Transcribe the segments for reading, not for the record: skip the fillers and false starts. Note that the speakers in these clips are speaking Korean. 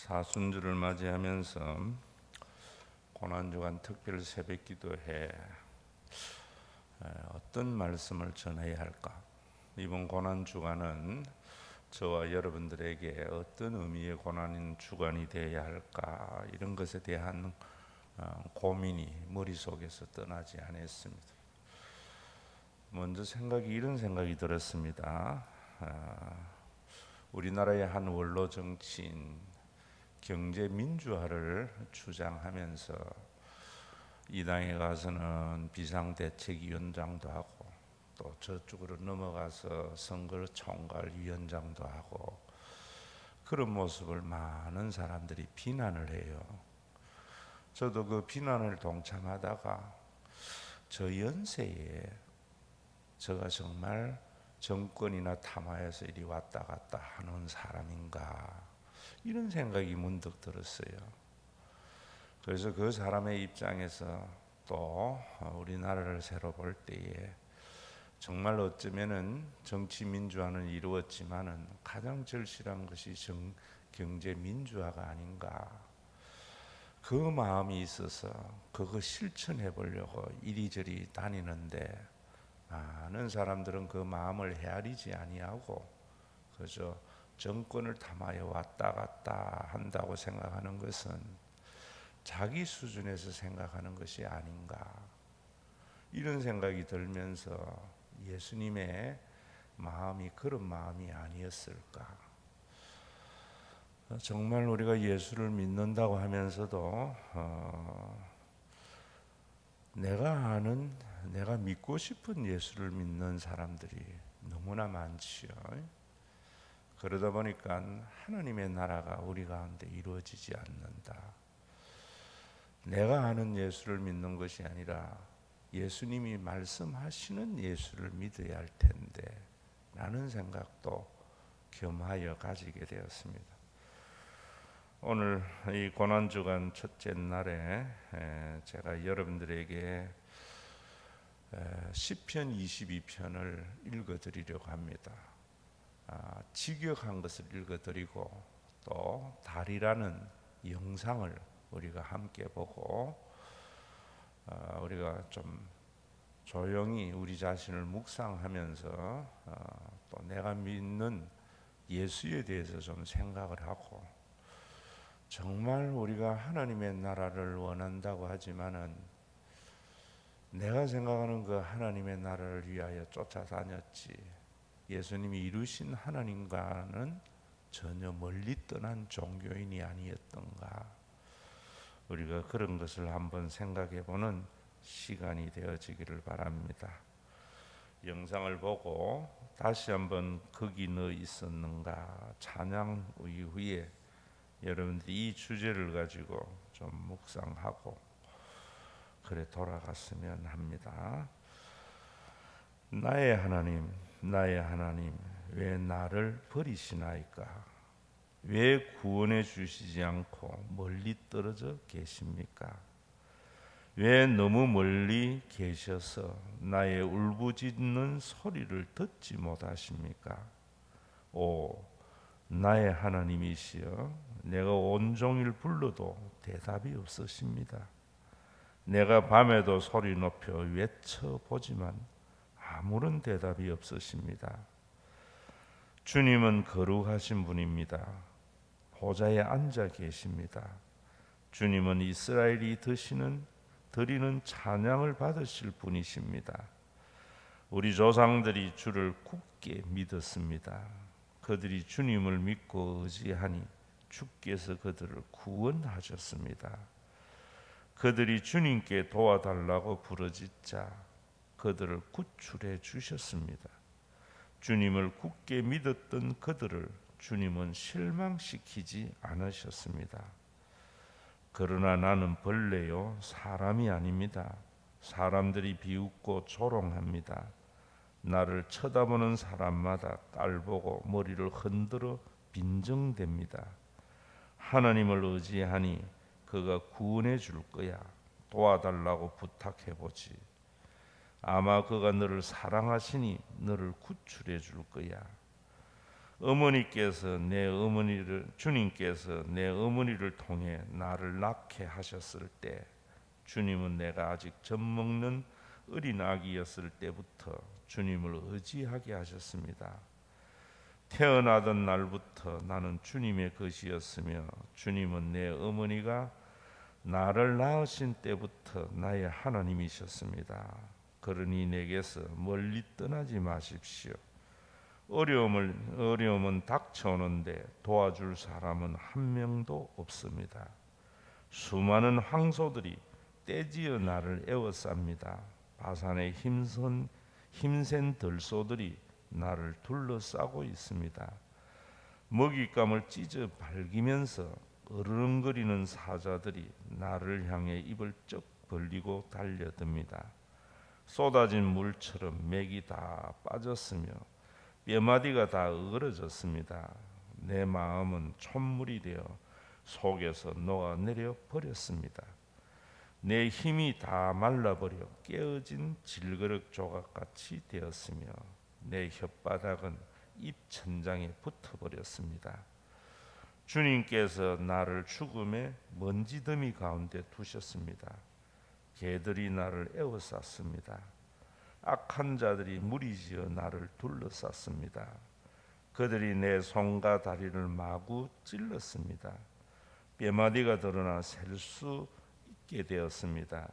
사순주를 맞이하면서 고난주간 특별 새벽기도회 어떤 말씀을 전해야 할까? 이번 고난주간은 저와 여러분들에게 어떤 의미의 고난인 주간이 되어야 할까? 이런 것에 대한 고민이 머릿속에서 떠나지 않았습니다. 먼저 이런 생각이 들었습니다. 우리나라의 한 원로 정치인 경제 민주화를 주장하면서 이 당에 가서는 비상대책위원장도 하고 또 저쪽으로 넘어가서 선거총괄위원장도 하고 그런 모습을 많은 사람들이 비난을 해요. 저도 그 비난을 동참하다가 저 연세에 제가 정말 정권이나 탐하에서 이리 왔다 갔다 하는 사람인가 이런 생각이 문득 들었어요. 그래서 그 사람의 입장에서 또 우리나라를 새로 볼 때에 정말 어쩌면은 정치 민주화는 이루었지만은 가장 절실한 것이 경제 민주화가 아닌가. 그 마음이 있어서 그거 실천해 보려고 이리저리 다니는데 많은 사람들은 그 마음을 헤아리지 아니하고 그저 정권을 탐하여 왔다 갔다 한다고 생각하는 것은 자기 수준에서 생각하는 것이 아닌가 이런 생각이 들면서 예수님의 마음이 그런 마음이 아니었을까. 정말 우리가 예수를 믿는다고 하면서도 내가 믿고 싶은 예수를 믿는 사람들이 너무나 많지요. 그러다 보니까 하나님의 나라가 우리 가운데 이루어지지 않는다. 내가 아는 예수를 믿는 것이 아니라 예수님이 말씀하시는 예수를 믿어야 할 텐데 라는 생각도 겸하여 가지게 되었습니다. 오늘 이 고난주간 첫째 날에 제가 여러분들에게 시편 22편을 읽어드리려고 합니다. 직역한 것을 읽어드리고 또 달이라는 영상을 우리가 함께 보고 우리가 좀 조용히 우리 자신을 묵상하면서 또 내가 믿는 예수에 대해서 좀 생각을 하고 정말 우리가 하나님의 나라를 원한다고 하지만은 내가 생각하는 그 하나님의 나라를 위하여 쫓아다녔지 예수님이 이루신 하나님과는 전혀 멀리 떠난 종교인이 아니었던가. 우리가 그런 것을 한번 생각해보는 시간이 되어지기를 바랍니다. 영상을 보고 다시 한번 거기 너 있었는가 찬양 이후에 여러분들이 이 주제를 가지고 좀 묵상하고 그래 돌아갔으면 합니다. 나의 하나님, 나의 하나님, 왜 나를 버리시나이까? 왜 구원해 주시지 않고 멀리 떨어져 계십니까? 왜 너무 멀리 계셔서 나의 울부짖는 소리를 듣지 못하십니까? 오, 나의 하나님이시여, 내가 온종일 불러도 대답이 없으십니다. 내가 밤에도 소리 높여 외쳐보지만 아무런 대답이 없으십니다. 주님은 거룩하신 분입니다. 보좌에 앉아 계십니다. 주님은 이스라엘이 드리는 찬양을 받으실 분이십니다. 우리 조상들이 주를 굳게 믿었습니다. 그들이 주님을 믿고 의지하니 주께서 그들을 구원하셨습니다. 그들이 주님께 도와달라고 부르짖자 그들을 구출해 주셨습니다. 주님을 굳게 믿었던 그들을 주님은 실망시키지 않으셨습니다. 그러나 나는 벌레요 사람이 아닙니다. 사람들이 비웃고 조롱합니다. 나를 쳐다보는 사람마다 깔보고 머리를 흔들어 빈정댑니다. 하나님을 의지하니 그가 구원해 줄 거야. 도와달라고 부탁해보지. 아마 그가 너를 사랑하시니 너를 구출해 줄 거야. 주님께서 내 어머니를 통해 나를 낳게 하셨을 때, 주님은 내가 아직 젖 먹는 어린 아기였을 때부터 주님을 의지하게 하셨습니다. 태어나던 날부터 나는 주님의 것이었으며, 주님은 내 어머니가 나를 낳으신 때부터 나의 하나님이셨습니다. 그러니 내게서 멀리 떠나지 마십시오. 어려움은 닥쳐오는데 도와줄 사람은 한 명도 없습니다. 수많은 황소들이 떼지어 나를 에워쌉니다. 바산의 힘센 들소들이 나를 둘러싸고 있습니다. 먹잇감을 찢어 발기면서 으르렁거리는 사자들이 나를 향해 입을 쩍 벌리고 달려듭니다. 쏟아진 물처럼 맥이 다 빠졌으며 뼈마디가 다 어그러졌습니다. 내 마음은 촛물이 되어 속에서 녹아내려 버렸습니다. 내 힘이 다 말라버려 깨어진 질그릇 조각같이 되었으며 내 혓바닥은 입천장에 붙어버렸습니다. 주님께서 나를 죽음의 먼지더미 가운데 두셨습니다. 개들이 나를 에워쌌습니다. 악한 자들이 무리지어 나를 둘러쌌습니다. 그들이 내 손과 다리를 마구 찔렀습니다. 뼈마디가 드러나 셀 수 있게 되었습니다.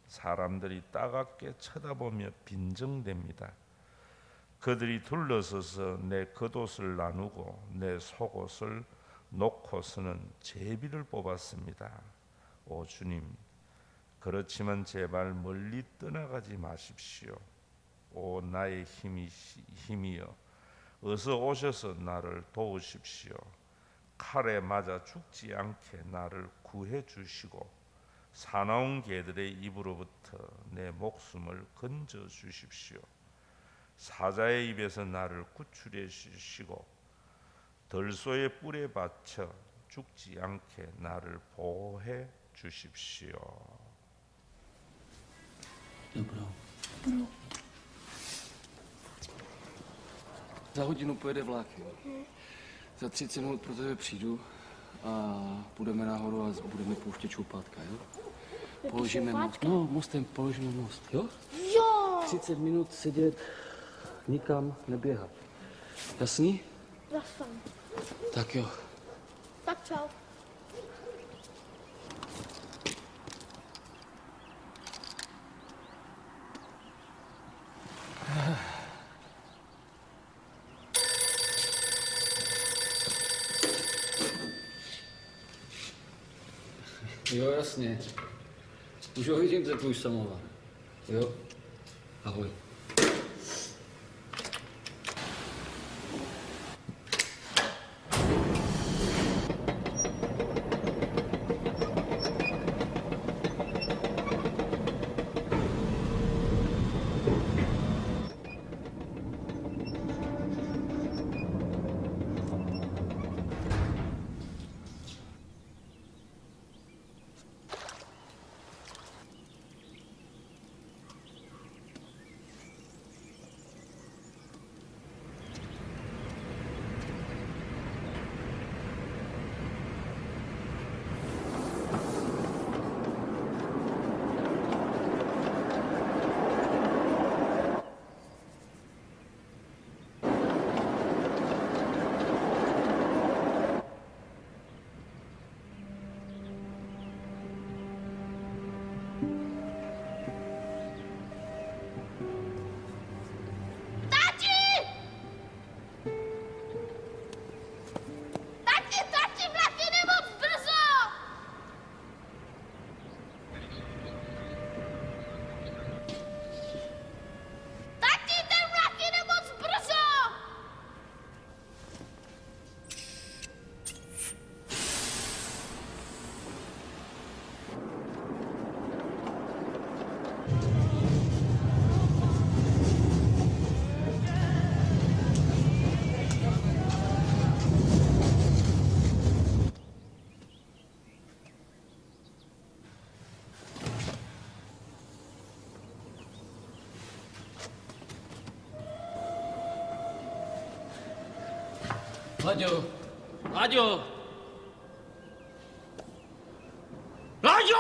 사람들이 따갑게 쳐다보며 빈정댑니다. 그들이 둘러서서 내 겉옷을 나누고 내 속옷을 놓고서는 제비를 뽑았습니다. 오 주님, 그렇지만 제발 멀리 떠나가지 마십시오. 오 나의 힘이여, 어서 오셔서 나를 도우십시오. 칼에 맞아 죽지 않게 나를 구해 주시고 사나운 개들의 입으로부터 내 목숨을 건져 주십시오. 사자의 입에서 나를 구출해 주시고 들소의 뿔에 받쳐 죽지 않게 나를 보호해 주십시오. Dobro. Za hodinu pojede vlak. Za 30 minut pro tebe přijdu a půjdeme nahoru a budeme pouštět čoupátka, jo? Položíme most. No, mostem položíme most, jo? Jo! 30 minut sedět, nikam neběhat. Jasný? Jasný. Tak jo. Tak čau. Jo, jasně. Už ho vidím, ten tvůj samovar. Jo? Ahoj. 라디오, 라디오, 라디오!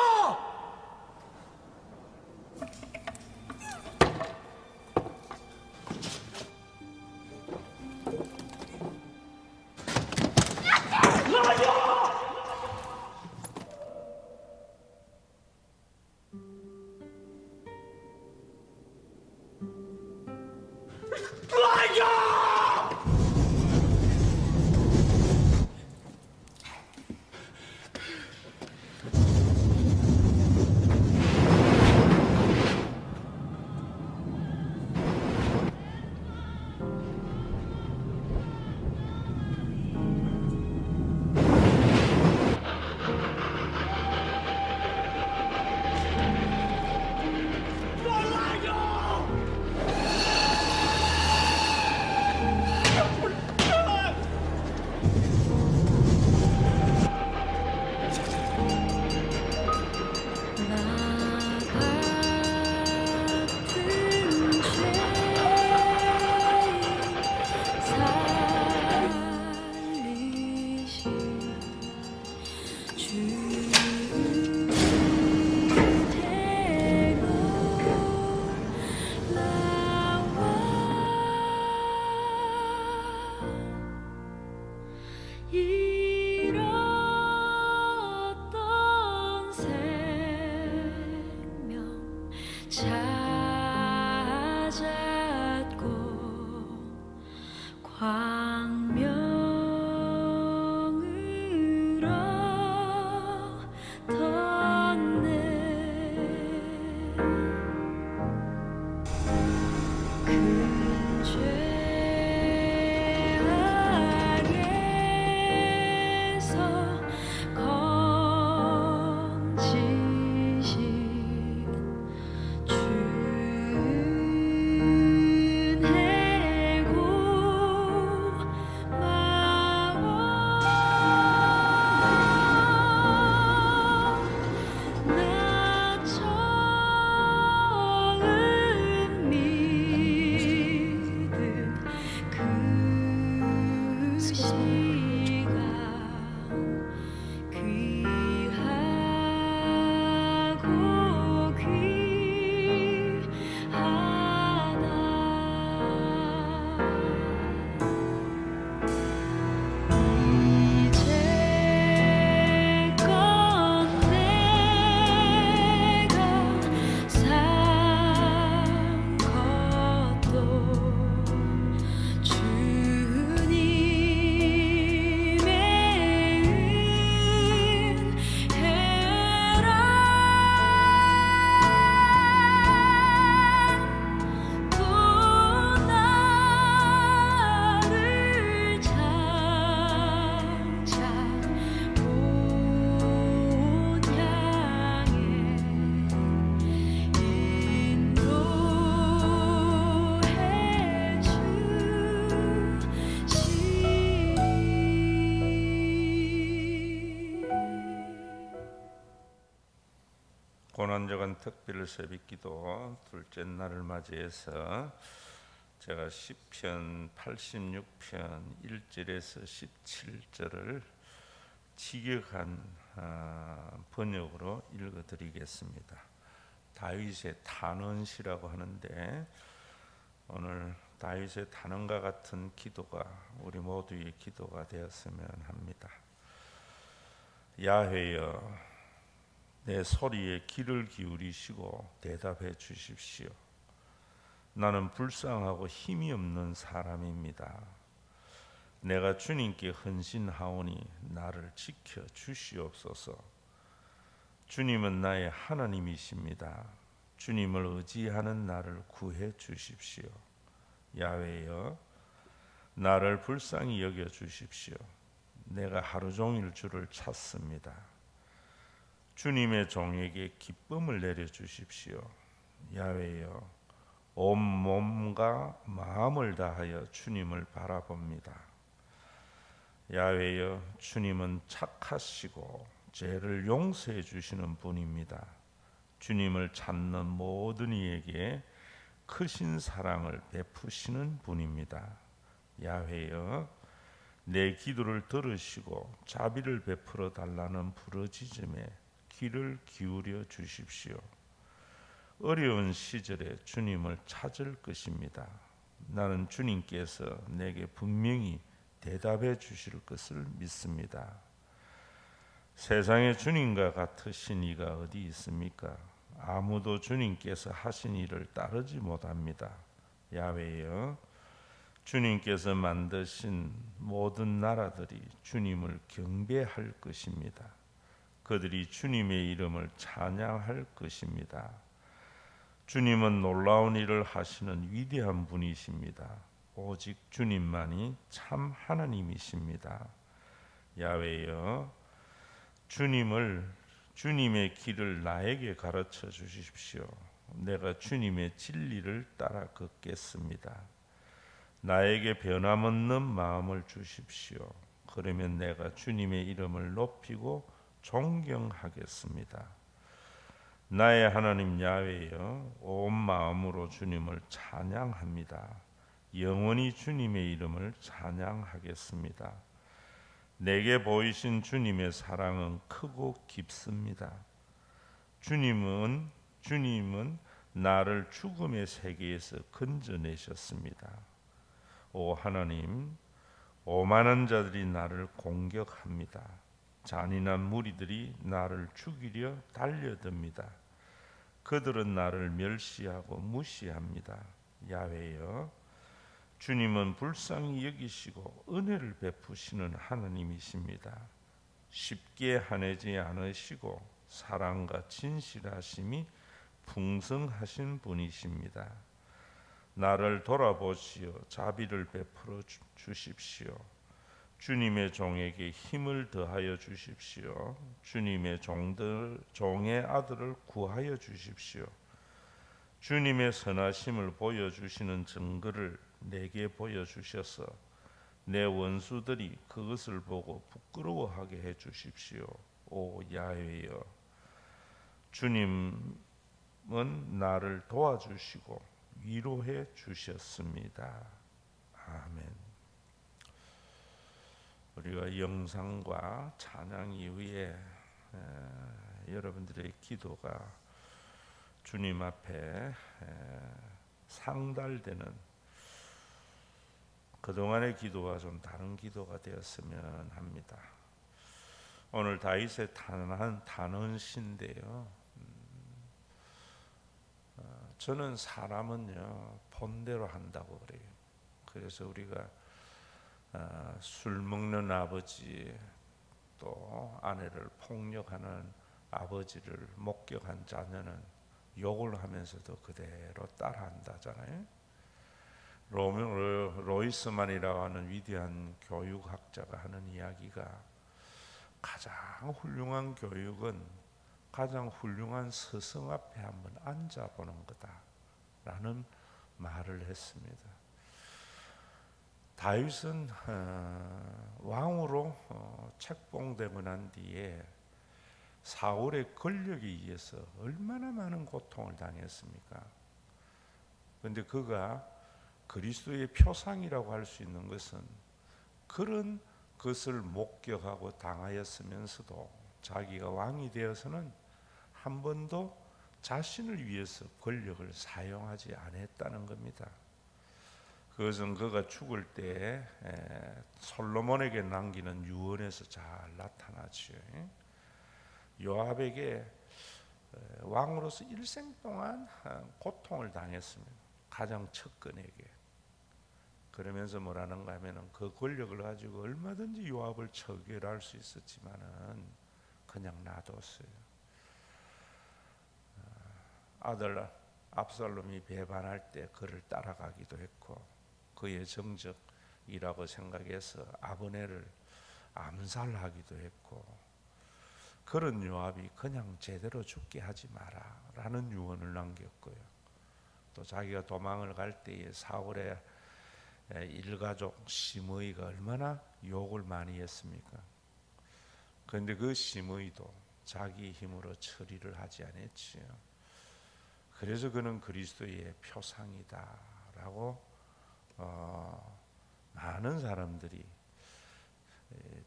잃었던 생명 찾았고 광명으로 떴네. 큰 죄 아래서 건지신 주의 고마워. 나 처음 믿은 그 시간 귀하고 이제껏 내가 산 것도 주님의 은혜라. 또 나를 장차 못 향해 인도해 주시리. 고난적인 특별 새벽기도 둘째 날을 맞이해서 제가 시편 86편 1절에서 17절을 직역한 번역으로 읽어드리겠습니다. 다윗의 탄원시라고 하는데 오늘 다윗의 탄원과 같은 기도가 우리 모두의 기도가 되었으면 합니다. 야훼여, 내 소리에 귀를 기울이시고 대답해 주십시오. 나는 불쌍하고 힘이 없는 사람입니다. 내가 주님께 헌신하오니 나를 지켜 주시옵소서. 주님은 나의 하나님이십니다. 주님을 의지하는 나를 구해 주십시오. 야훼여, 나를 불쌍히 여겨 주십시오. 내가 하루 종일 주를 찾습니다. 주님의 종에게 기쁨을 내려 주십시오. 야훼여, 온 몸과 마음을 다하여 주님을 바라봅니다. 야훼여, 주님은 착하시고 죄를 용서해 주시는 분입니다. 주님을 찾는 모든 이에게 크신 사랑을 베푸시는 분입니다. 야훼여, 내 기도를 들으시고 자비를 베풀어 달라는 부르짖음에 귀를 기울여 주십시오. 어려운 시절에 주님을 찾을 것입니다. 나는 주님께서 내게 분명히 대답해 주실 것을 믿습니다. 세상에 주님과 같으신 이가 어디 있습니까? 아무도 주님께서 하신 일을 따르지 못합니다. 야훼여, 주님께서 만드신 모든 나라들이 주님을 경배할 것입니다. 그들이 주님의 이름을 찬양할 것입니다. 주님은 놀라운 일을 하시는 위대한 분이십니다. 오직 주님만이 참 하나님이십니다. 야훼여, 주님의 길을 나에게 가르쳐 주십시오. 내가 주님의 진리를 따라 걷겠습니다. 나에게 변함없는 마음을 주십시오. 그러면 내가 주님의 이름을 높이고 존경하겠습니다. 나의 하나님 야훼여, 온 마음으로 주님을 찬양합니다. 영원히 주님의 이름을 찬양하겠습니다. 내게 보이신 주님의 사랑은 크고 깊습니다. 주님은 나를 죽음의 세계에서 건져내셨습니다. 오 하나님, 오만한 자들이 나를 공격합니다. 잔인한 무리들이 나를 죽이려 달려듭니다. 그들은 나를 멸시하고 무시합니다. 야훼여, 주님은 불쌍히 여기시고 은혜를 베푸시는 하나님이십니다. 쉽게 화내지 않으시고 사랑과 진실하심이 풍성하신 분이십니다. 나를 돌아보시어 자비를 베풀어 주십시오. 주님의 종에게 힘을 더하여 주십시오. 주님의 종의 아들을 구하여 주십시오. 주님의 선하심을 보여주시는 증거를 내게 보여주셔서 내 원수들이 그것을 보고 부끄러워하게 해주십시오. 오 야훼여, 주님은 나를 도와주시고 위로해 주셨습니다. 아멘. 우리가 영상과 찬양 이후에 여러분들의 기도가 주님 앞에 상달되는 그동안의 기도와 좀 다른 기도가 되었으면 합니다. 오늘 다윗의 단언시인데요. 저는 사람은요 본대로 한다고 그래요. 그래서 우리가 술 먹는 아버지, 또 아내를 폭력하는 아버지를 목격한 자녀는 욕을 하면서도 그대로 따라한다잖아요. 로이스만이라고 하는 위대한 교육학자가 하는 이야기가 가장 훌륭한 교육은 가장 훌륭한 스승 앞에 한번 앉아보는 거다라는 말을 했습니다. 다윗은 왕으로 책봉되고 난 뒤에 사울의 권력에 의해서 얼마나 많은 고통을 당했습니까? 그런데 그가 그리스도의 표상이라고 할 수 있는 것은 그런 것을 목격하고 당하였으면서도 자기가 왕이 되어서는 한 번도 자신을 위해서 권력을 사용하지 않았다는 겁니다. 그것은 그가 죽을 때 솔로몬에게 남기는 유언에서 잘 나타나지요. 요압에게 왕으로서 일생 동안 고통을 당했습니다. 가장 측근에게. 그러면서 뭐라는가 하면은 그 권력을 가지고 얼마든지 요압을 처결할 수 있었지만은 그냥 놔뒀어요. 아들 압살롬이 배반할 때 그를 따라가기도 했고 그의 정적이라고 생각해서 아브넬을 암살하기도 했고, 그런 요압이 그냥 제대로 죽게 하지 마라 라는 유언을 남겼고요. 또 자기가 도망을 갈 때에 사울의 일가족 시므이가 얼마나 욕을 많이 했습니까? 그런데 그 시므이도 자기 힘으로 처리를 하지 않았지요. 그래서 그는 그리스도의 표상이다라고 많은 사람들이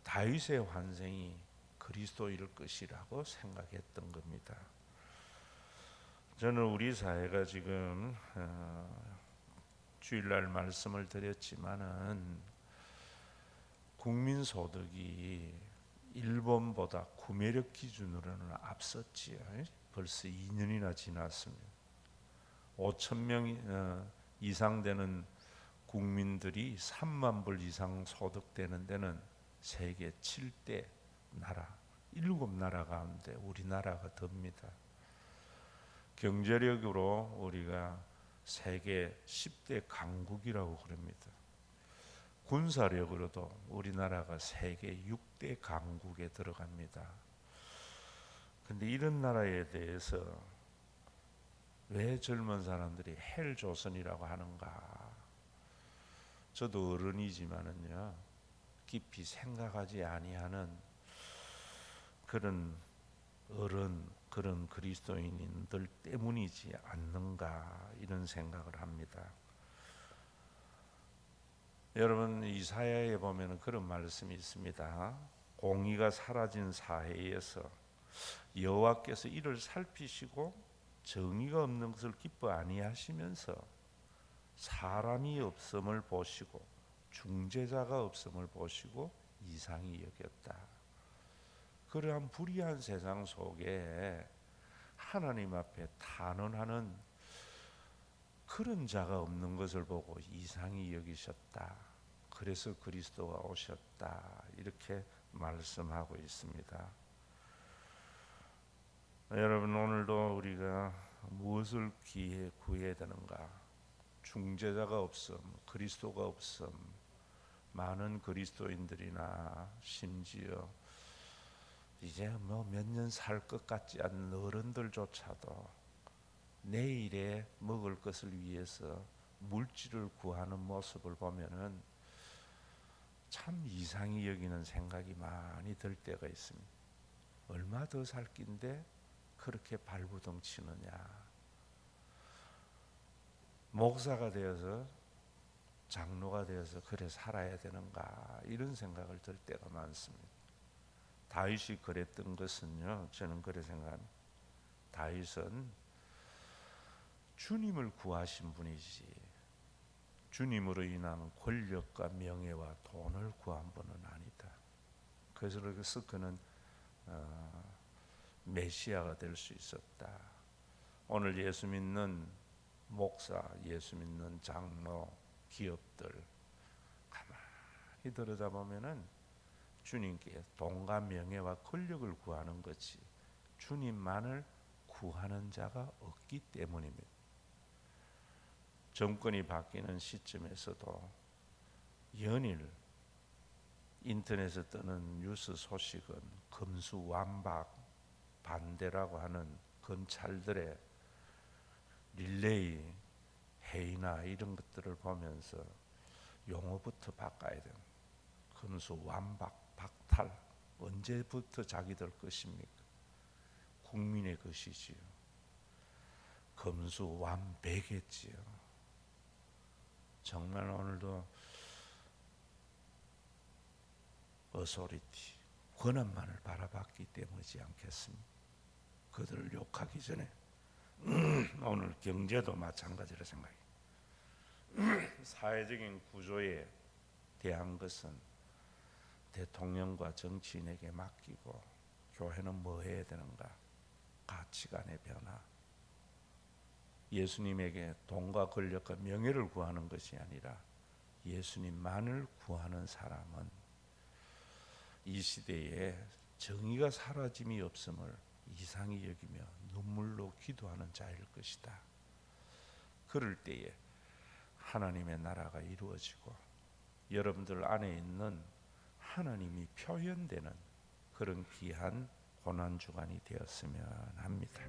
다윗의 환생이 그리스도일 것이라고 생각했던 겁니다. 저는 우리 사회가 지금 주일날 말씀을 드렸지만은 국민 소득이 일본보다 구매력 기준으로는 앞섰지요. 벌써 2년이나 지났습니다. 5천 명 이상 되는 국민들이 3만 불 이상 소득되는 데는 세계 7대 나라, 7나라 가운데 우리나라가 듭니다. 경제력으로 우리가 세계 10대 강국이라고 그럽니다. 군사력으로도 우리나라가 세계 6대 강국에 들어갑니다. 근데 이런 나라에 대해서 왜 젊은 사람들이 헬조선이라고 하는가? 저도 어른이지만은요, 깊이 생각하지 아니하는 그런 어른, 그런 그리스도인들 때문이지 않는가, 이런 생각을 합니다. 여러분, 이사야에 보면 그런 말씀이 있습니다. 공의가 사라진 사회에서 여호와께서 이를 살피시고 정의가 없는 것을 기뻐 아니하시면서 사람이 없음을 보시고 중재자가 없음을 보시고 이상히 여겼다. 그러한 불의한 세상 속에 하나님 앞에 탄원하는 그런 자가 없는 것을 보고 이상히 여기셨다. 그래서 그리스도가 오셨다. 이렇게 말씀하고 있습니다. 여러분, 오늘도 우리가 무엇을 구해야 되는가? 중재자가 없음, 그리스도가 없음, 많은 그리스도인들이나 심지어 이제 뭐 몇 년 살 것 같지 않은 어른들조차도 내일에 먹을 것을 위해서 물질을 구하는 모습을 보면은 참 이상히 여기는 생각이 많이 들 때가 있습니다. 얼마 더 살 낀데 그렇게 발부둥 치느냐? 목사가 되어서 장로가 되어서 그래 살아야 되는가? 이런 생각을 들 때가 많습니다. 다윗이 그랬던 것은요, 저는 그래 생각합니다. 다윗은 주님을 구하신 분이지 주님으로 인한 권력과 명예와 돈을 구한 분은 아니다. 그래서 그는 메시아가 될 수 있었다. 오늘 예수 믿는 목사, 예수 믿는 장로, 기업들 가만히 들여다보면은 주님께 돈과 명예와 권력을 구하는 것이 주님만을 구하는 자가 없기 때문입니다. 정권이 바뀌는 시점에서도 연일 인터넷에 뜨는 뉴스 소식은 금수완박 반대라고 하는 검찰들의 릴레이 회의나 이런 것들을 보면서 용어부터 바꿔야 됩니다. 금수완박 박탈, 언제부터 자기들 것입니까? 국민의 것이지요. 금수완백했지요. 정말 오늘도 어소리티, 권한만을 바라봤기 때문이지 않겠습니까? 그들을 욕하기 전에 오늘 경제도 마찬가지라 생각해요. 사회적인 구조에 대한 것은 대통령과 정치인에게 맡기고 교회는 뭐 해야 되는가? 가치관의 변화. 예수님에게 돈과 권력과 명예를 구하는 것이 아니라 예수님만을 구하는 사람은 이 시대에 정의가 사라짐이 없음을 이상히 여기며 눈물로 기도하는 자일 것이다. 그럴 때에 하나님의 나라가 이루어지고 여러분들 안에 있는 하나님이 표현되는 그런 귀한 고난주간이 되었으면 합니다.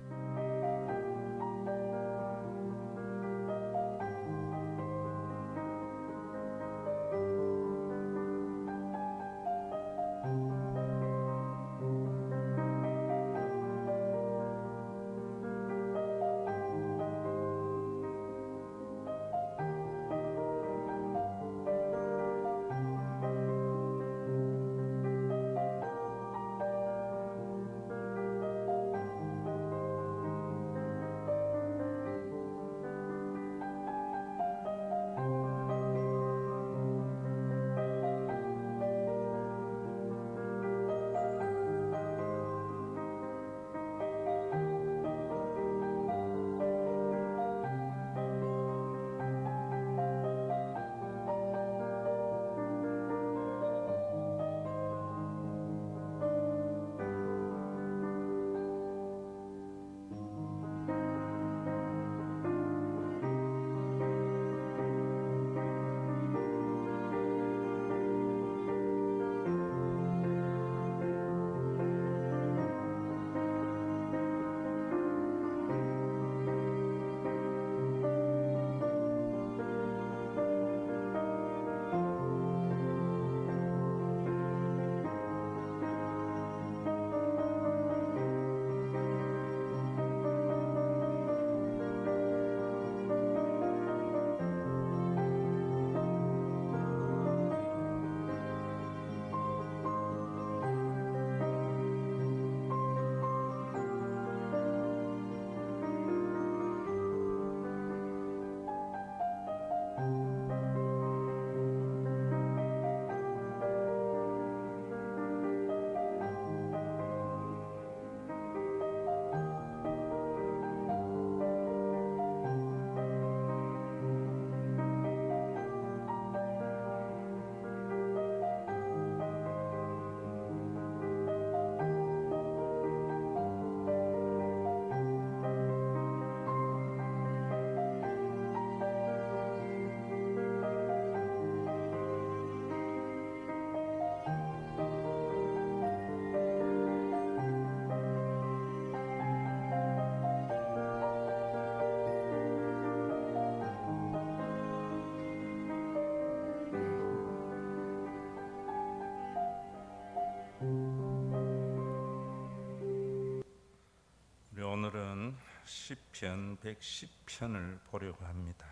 시편 110편을 보려고 합니다.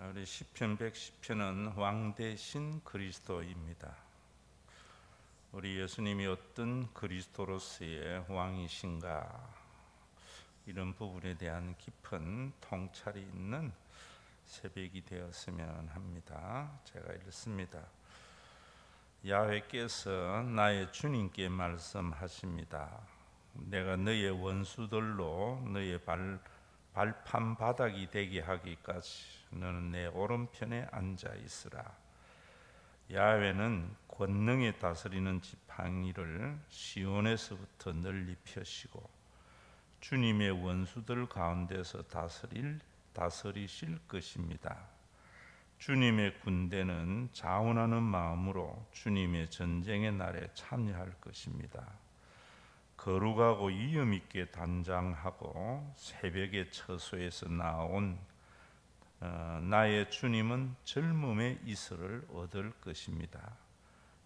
우리 시편 110편은 왕 대신 그리스도입니다. 우리 예수님이 어떤 그리스도로서의 왕이신가, 이런 부분에 대한 깊은 통찰이 있는 새벽이 되었으면 합니다. 제가 읽습니다. 야훼께서 나의 주님께 말씀하십니다. 내가 너의 원수들로 너의 발판 바닥이 되게 하기까지 너는 내 오른편에 앉아 있으라. 야훼는 권능에 다스리는 지팡이를 시온에서부터 널리 펴시고 주님의 원수들 가운데서 다스리실 것입니다. 주님의 군대는 자원하는 마음으로 주님의 전쟁의 날에 참여할 것입니다. 거룩하고 위엄 있게 단장하고 새벽의 처소에서 나온 나의 주님은 젊음의 이슬을 얻을 것입니다.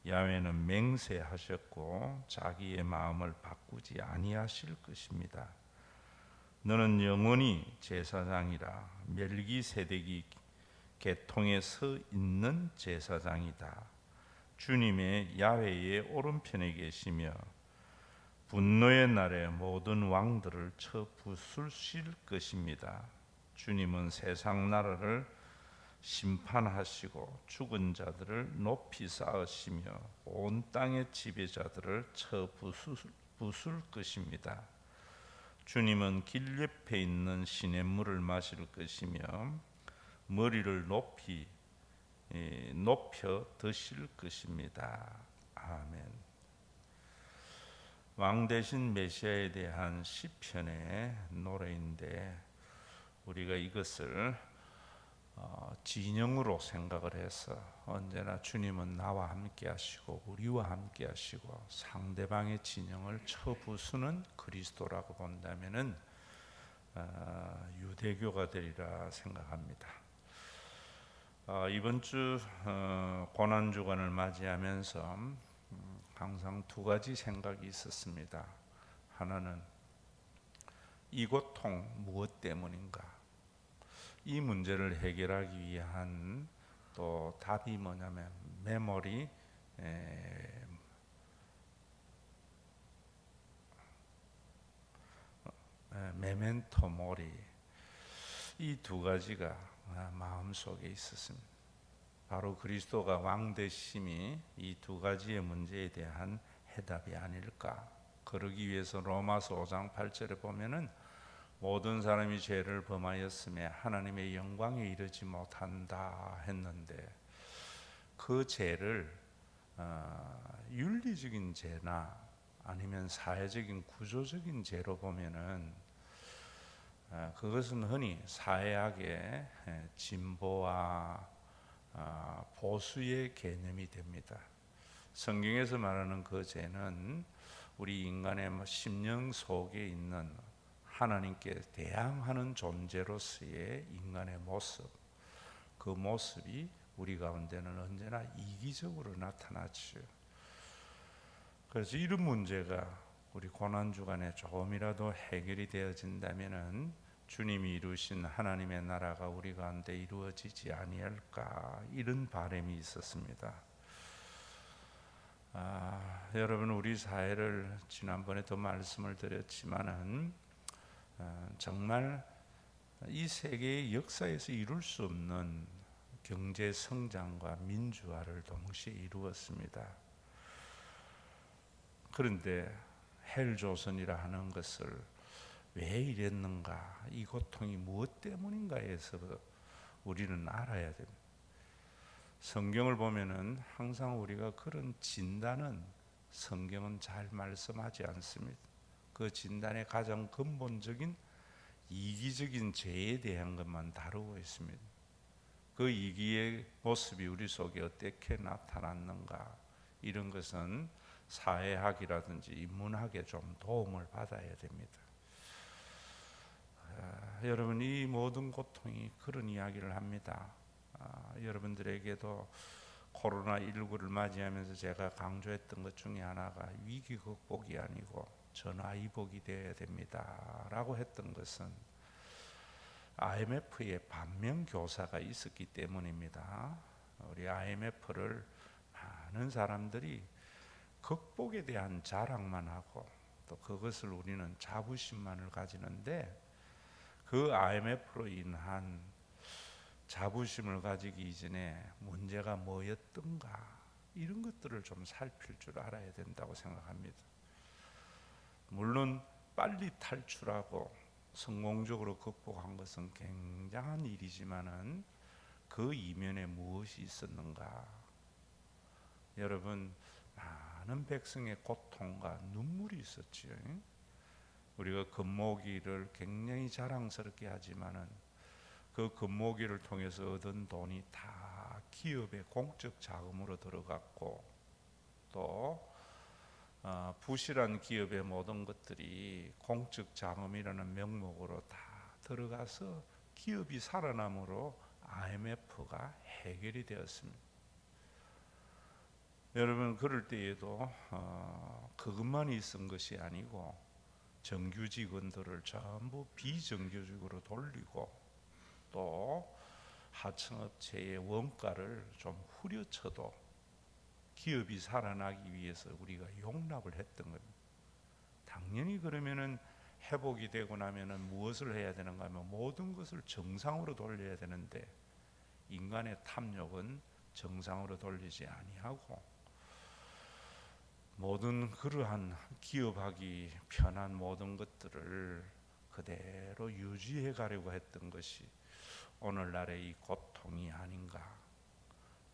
야훼는 맹세하셨고 자기의 마음을 바꾸지 아니하실 것입니다. 너는 영원히 제사장이라 멜기세덱이 계통에 서 있는 제사장이다. 주님의 야훼의 오른편에 계시며 분노의 날에 모든 왕들을 쳐 부수실 것입니다. 주님은 세상 나라를 심판하시고 죽은 자들을 높이 쌓으시며 온 땅의 지배자들을 쳐 부술 것입니다. 주님은 길 옆에 있는 시냇물을 마실 것이며 머리를 높여 드실 것입니다. 아멘. 왕 대신 메시아에 대한 시편의 노래인데 우리가 이것을 진영으로 생각을 해서 언제나 주님은 나와 함께 하시고 우리와 함께 하시고 상대방의 진영을 쳐부수는 그리스도라고 본다면은 유대교가 되리라 생각합니다. 이번 주 고난주간을 맞이하면서 항상 두 가지 생각이 있었습니다. 하나는 이 고통 무엇 때문인가? 이 문제를 해결하기 위한 또 답이 뭐냐면 메모리, 메멘토 모리, 이 두 가지가 마음속에 있었습니다. 바로 그리스도가 왕 되심이 이 두 가지의 문제에 대한 해답이 아닐까. 그러기 위해서 로마서 5장 8절에 보면은 모든 사람이 죄를 범하였음에 하나님의 영광에 이르지 못한다 했는데 그 죄를 윤리적인 죄나 아니면 사회적인 구조적인 죄로 보면은 그것은 흔히 사회학의 진보와 보수의 개념이 됩니다. 성경에서 말하는 그 죄는 우리 인간의 심령 속에 있는 하나님께 대항하는 존재로서의 인간의 모습, 그 모습이 우리 가운데는 언제나 이기적으로 나타나죠. 그래서 이런 문제가 우리 고난주간에 조금이라도 해결이 되어진다면은 주님이 이루신 하나님의 나라가 우리 가운데 이루어지지 아니할까, 이런 바람이 있었습니다. 여러분, 우리 사회를 지난번에도 말씀을 드렸지만은 정말 이 세계의 역사에서 이룰 수 없는 경제 성장과 민주화를 동시에 이루었습니다. 그런데 헬조선이라 하는 것을 왜 이랬는가, 이 고통이 무엇 때문인가에서 우리는 알아야 됩니다. 성경을 보면은 항상 우리가 그런 진단은 성경은 잘 말씀하지 않습니다. 그 진단의 가장 근본적인 이기적인 죄에 대한 것만 다루고 있습니다. 그 이기의 모습이 우리 속에 어떻게 나타났는가, 이런 것은 사회학이라든지 인문학에 좀 도움을 받아야 됩니다. 여러분, 이 모든 고통이 그런 이야기를 합니다. 여러분들에게도 코로나19를 맞이하면서 제가 강조했던 것 중에 하나가 위기 극복이 아니고 전화위복이 되어야 됩니다라고 했던 것은 IMF의 반면교사가 있었기 때문입니다. 우리 IMF를 많은 사람들이 극복에 대한 자랑만 하고 또 그것을 우리는 자부심만을 가지는데, 그 IMF로 인한 자부심을 가지기 이전에 문제가 뭐였던가, 이런 것들을 좀 살필 줄 알아야 된다고 생각합니다. 물론 빨리 탈출하고 성공적으로 극복한 것은 굉장한 일이지만은 그 이면에 무엇이 있었는가? 여러분, 많은 백성의 고통과 눈물이 있었지요. 우리가 금모기를 굉장히 자랑스럽게 하지만은 그 금모기를 통해서 얻은 돈이 다 기업의 공적 자금으로 들어갔고, 또 부실한 기업의 모든 것들이 공적 자금이라는 명목으로 다 들어가서 기업이 살아남으로 IMF가 해결이 되었습니다. 여러분, 그럴 때에도 그것만 있은 것이 아니고 정규 직원들을 전부 비정규직으로 돌리고, 또 하청업체의 원가를 좀 후려쳐도 기업이 살아나기 위해서 우리가 용납을 했던 겁니다. 당연히 그러면은 회복이 되고 나면은 무엇을 해야 되는가 하면 모든 것을 정상으로 돌려야 되는데, 인간의 탐욕은 정상으로 돌리지 아니하고 모든 그러한 기업하기 편한 모든 것들을 그대로 유지해 가려고 했던 것이 오늘날의 이 고통이 아닌가.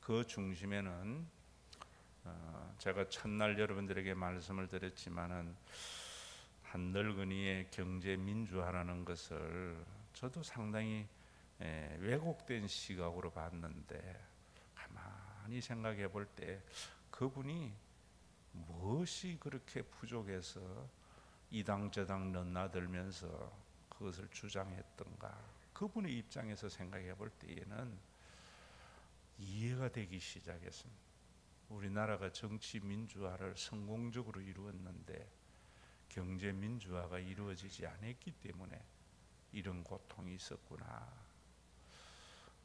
그 중심에는 제가 첫날 여러분들에게 말씀을 드렸지만은 한 늙은이의 경제 민주화라는 것을 저도 상당히 왜곡된 시각으로 봤는데, 가만히 생각해 볼 때 그분이 무엇이 그렇게 부족해서 이당 저당 넘나들면서 그것을 주장했던가, 그분의 입장에서 생각해 볼 때에는 이해가 되기 시작했습니다. 우리나라가 정치 민주화를 성공적으로 이루었는데 경제 민주화가 이루어지지 않았기 때문에 이런 고통이 있었구나.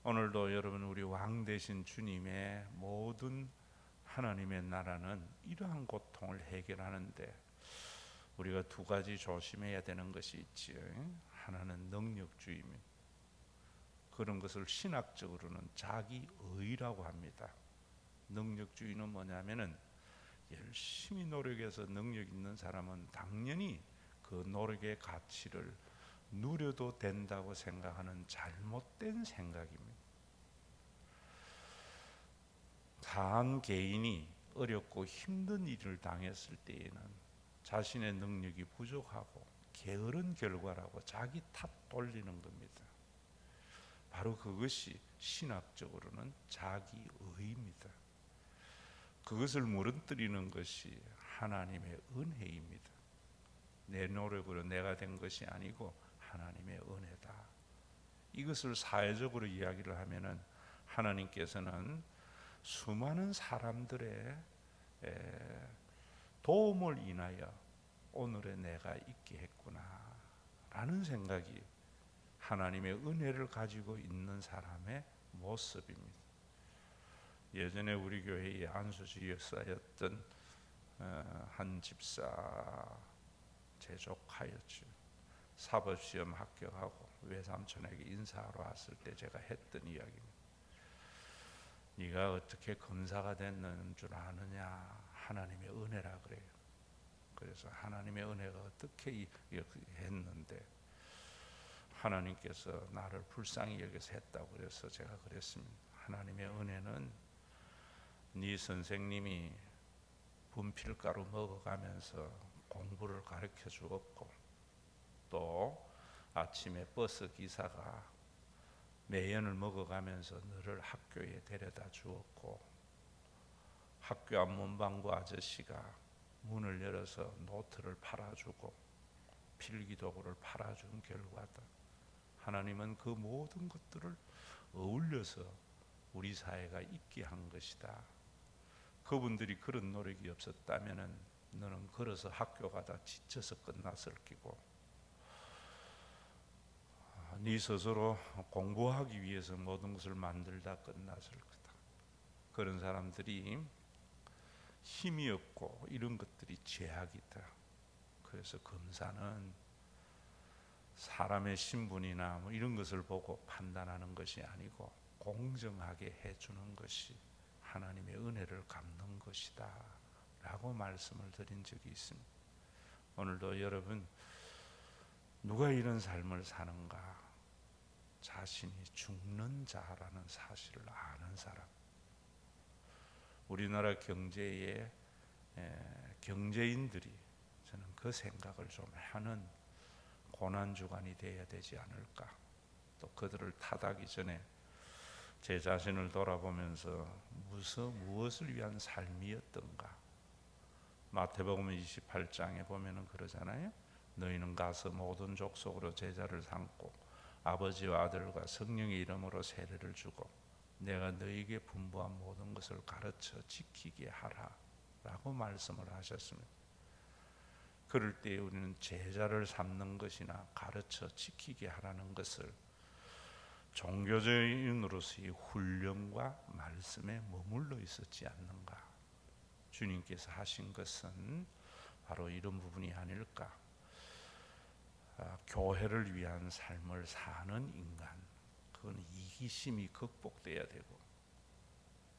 오늘도 여러분, 우리 왕 되신 주님의 모든 하나님의 나라는 이러한 고통을 해결하는데 우리가 두 가지 조심해야 되는 것이 있지요. 하나는 능력주의입니다. 그런 것을 신학적으로는 자기의라고 합니다. 능력주의는 뭐냐면은 열심히 노력해서 능력 있는 사람은 당연히 그 노력의 가치를 누려도 된다고 생각하는 잘못된 생각입니다. 한 개인이 어렵고 힘든 일을 당했을 때에는 자신의 능력이 부족하고 게으른 결과라고 자기 탓 돌리는 겁니다. 바로 그것이 신학적으로는 자기의입니다. 그것을 무너뜨리는 것이 하나님의 은혜입니다. 내 노력으로 내가 된 것이 아니고 하나님의 은혜다. 이것을 사회적으로 이야기를 하면은 하나님께서는 수많은 사람들의 도움을 인하여 오늘의 내가 있게 했구나 라는 생각이 하나님의 은혜를 가지고 있는 사람의 모습입니다. 예전에 우리 교회의 안수지 역사였던 한 집사 제 조카였죠. 사법시험 합격하고 외삼촌에게 인사하러 왔을 때 제가 했던 이야기입니다. 네가 어떻게 검사가 됐는 줄 아느냐? 하나님의 은혜라 그래요. 그래서 하나님의 은혜가 어떻게 했는데 하나님께서 나를 불쌍히 여겨서 했다고 그래서 제가 그랬습니다. 하나님의 은혜는 네 선생님이 분필가루 먹어가면서 공부를 가르쳐 주었고, 또 아침에 버스 기사가 매연을 먹어가면서 너를 학교에 데려다 주었고, 학교 앞 문방구 아저씨가 문을 열어서 노트를 팔아주고 필기도구를 팔아준 결과다. 하나님은 그 모든 것들을 어울려서 우리 사회가 있게 한 것이다. 그분들이 그런 노력이 없었다면은 너는 걸어서 학교 가다 지쳐서 끝났을 끼고 네 스스로 공부하기 위해서 모든 것을 만들다 끝났을 거다. 그런 사람들이 힘이 없고 이런 것들이 죄악이다. 그래서 검사는 사람의 신분이나 뭐 이런 것을 보고 판단하는 것이 아니고 공정하게 해주는 것이 하나님의 은혜를 갚는 것이다 라고 말씀을 드린 적이 있습니다. 오늘도 여러분, 누가 이런 삶을 사는가? 자신이 죽는 자라는 사실을 아는 사람. 우리나라 경제의 경제인들이 저는 그 생각을 좀 하는 고난주간이 되어야 되지 않을까. 또 그들을 탓하기 전에 제 자신을 돌아보면서 무엇을 위한 삶이었던가. 마태복음 28장에 보면은 그러잖아요. 너희는 가서 모든 족속으로 제자를 삼고 아버지와 아들과 성령의 이름으로 세례를 주고 내가 너희에게 분부한 모든 것을 가르쳐 지키게 하라 라고 말씀을 하셨습니다. 그럴 때 우리는 제자를 삼는 것이나 가르쳐 지키게 하라는 것을 종교적인으로서의 훈련과 말씀에 머물러 있었지 않는가. 주님께서 하신 것은 바로 이런 부분이 아닐까. 교회를 위한 삶을 사는 인간, 그건 이기심이 극복돼야 되고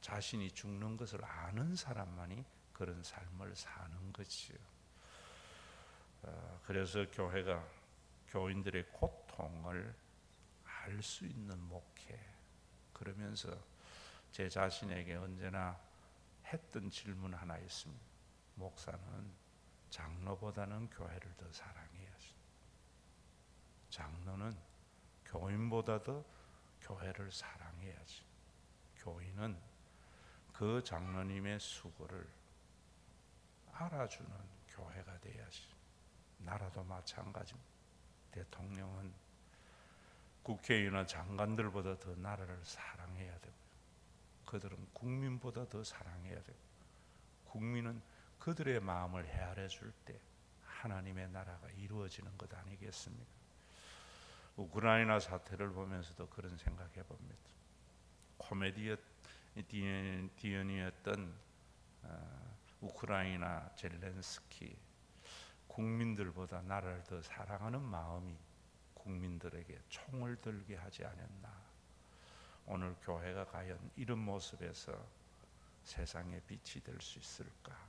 자신이 죽는 것을 아는 사람만이 그런 삶을 사는 것이요. 그래서 교회가 교인들의 고통을 알 수 있는 목회, 그러면서 제 자신에게 언제나 했던 질문 하나 있습니다. 목사는 장로보다는 교회를 더 사랑해야지. 장로는 교인보다 더 교회를 사랑해야지. 교인은 그 장로님의 수고를 알아주는 교회가 돼야지. 나라도 마찬가지입니다. 대통령은 국회의원이나 장관들보다 더 나라를 사랑해야 되고요. 그들은 국민보다 더 사랑해야 되고 국민은 그들의 마음을 헤아려 줄 때 하나님의 나라가 이루어지는 것 아니겠습니까? 우크라이나 사태를 보면서도 그런 생각해 봅니다. 코미디언이었던 우크라이나 젤렌스키, 국민들보다 나라를 더 사랑하는 마음이 국민들에게 총을 들게 하지 않았나. 오늘 교회가 과연 이런 모습에서 세상의 빛이 될 수 있을까?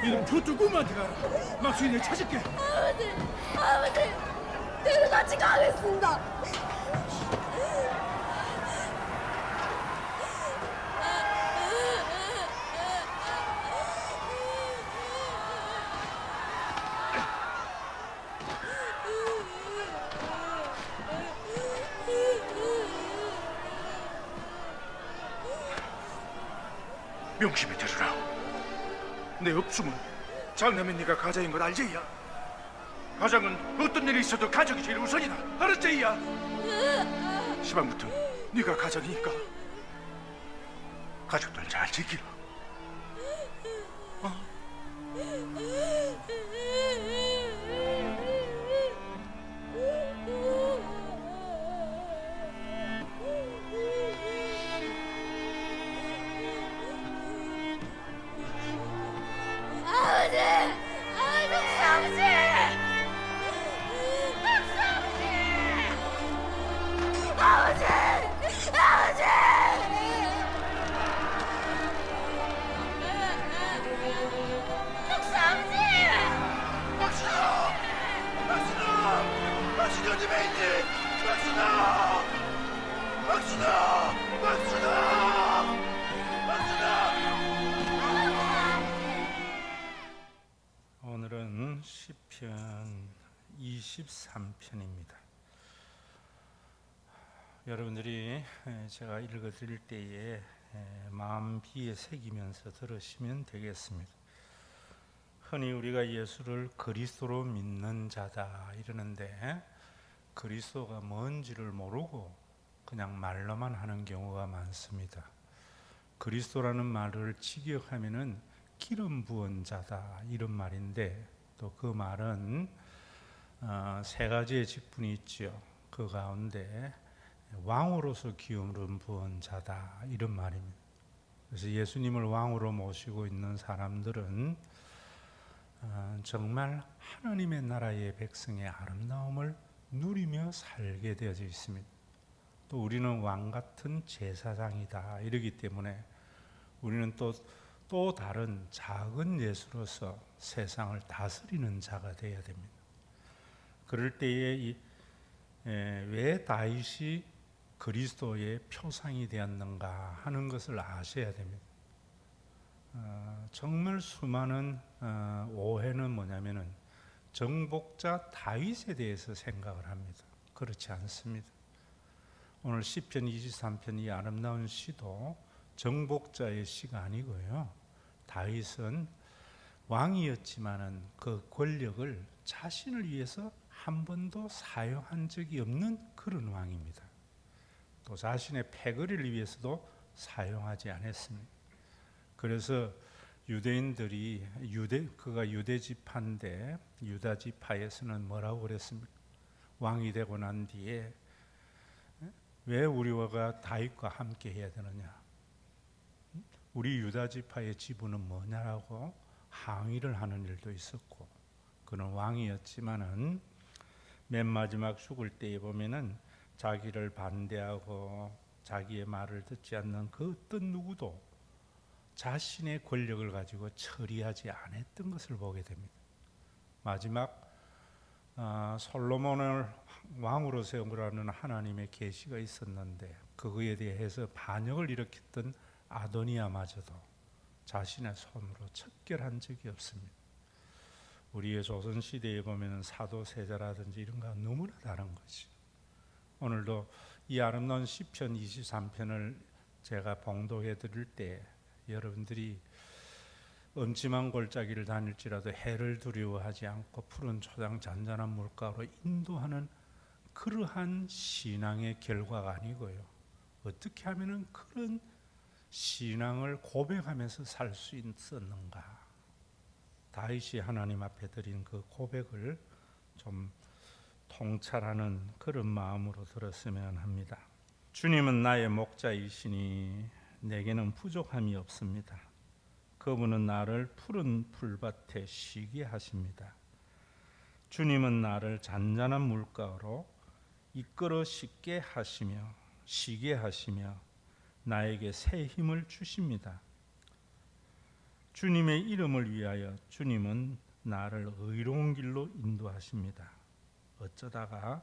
이놈 저쪽 꼬마한테 가라. 막수인을 찾을게. 아버지, 내가 같이 가겠습니다. 명심해 들으라. 내 없음은 장남인 네가 가장인 걸 알지 이야? 가장은 어떤 일이 있어도 가족이 제일 우선이다. 알았지 이야? 시방부터 네가 가정이니까 가족들 잘 지키라. 아버지! 아버지! 아버지! 아버지! 박순아 어디 있니? 오늘은 시편 23편입니다. 여러분들이 제가 읽어드릴 때에 마음 비에 새기면서 들으시면 되겠습니다. 흔히 우리가 예수를 그리스도로 믿는 자다 이러는데 그리스도가 뭔지를 모르고 그냥 말로만 하는 경우가 많습니다. 그리스도라는 말을 직역하면은 기름 부은 자다 이런 말인데 또 그 말은 세 가지의 직분이 있죠. 그 가운데 왕으로서 기름 부은 자다 이런 말입니다. 그래서 예수님을 왕으로 모시고 있는 사람들은 정말 하나님의 나라의 백성의 아름다움을 누리며 살게 되어져 있습니다. 또 우리는 왕 같은 제사장이다 이러기 때문에 우리는 또 다른 작은 예수로서 세상을 다스리는 자가 되어야 됩니다. 그럴 때에 왜 다윗이 그리스도의 표상이 되었는가 하는 것을 아셔야 됩니다. 정말 수많은 오해는 뭐냐면은 정복자 다윗에 대해서 생각을 합니다. 그렇지 않습니다. 오늘 시편 23편 이 아름다운 시도 정복자의 시가 아니고요. 다윗은 왕이었지만은 그 권력을 자신을 위해서 한 번도 사용한 적이 없는 그런 왕입니다. 또 자신의 패거리를 위해서도 사용하지 않았습니다. 그래서 유대인들이 그가 유대 지파인데 유다 지파에서는 뭐라고 그랬습니까? 왕이 되고 난 뒤에 왜 우리가 다윗과 함께 해야 되느냐? 우리 유다 지파의 지분은 뭐냐라고 항의를 하는 일도 있었고, 그는 왕이었지만은 맨 마지막 죽을 때에 보면은 자기를 반대하고 자기의 말을 듣지 않는 그 어떤 누구도 자신의 권력을 가지고 처리하지 않았던 것을 보게 됩니다. 마지막 솔로몬을 왕으로 세우라는 하나님의 계시가 있었는데 그거에 대해서 반역을 일으켰던 아도니아마저도 자신의 손으로 척결한 적이 없습니다. 우리의 조선 시대에 보면 사도세자라든지 이런 거와 너무나 다른 것이. 오늘도 이 아름다운 시편 23편을 제가 봉독해 드릴 때 여러분들이 음침한 골짜기를 다닐지라도 해를 두려워하지 않고 푸른 초장 잔잔한 물가로 인도하는 그러한 신앙의 결과가 아니고요. 어떻게 하면은 그런 신앙을 고백하면서 살 수 있었는가? 다윗이 하나님 앞에 드린 그 고백을 좀 통찰하는 그런 마음으로 들었으면 합니다. 주님은 나의 목자이시니 내게는 부족함이 없습니다. 그분은 나를 푸른 풀밭에 쉬게 하십니다. 주님은 나를 잔잔한 물가로 이끌어 쉬게 하시며 나에게 새 힘을 주십니다. 주님의 이름을 위하여 주님은 나를 의로운 길로 인도하십니다. 어쩌다가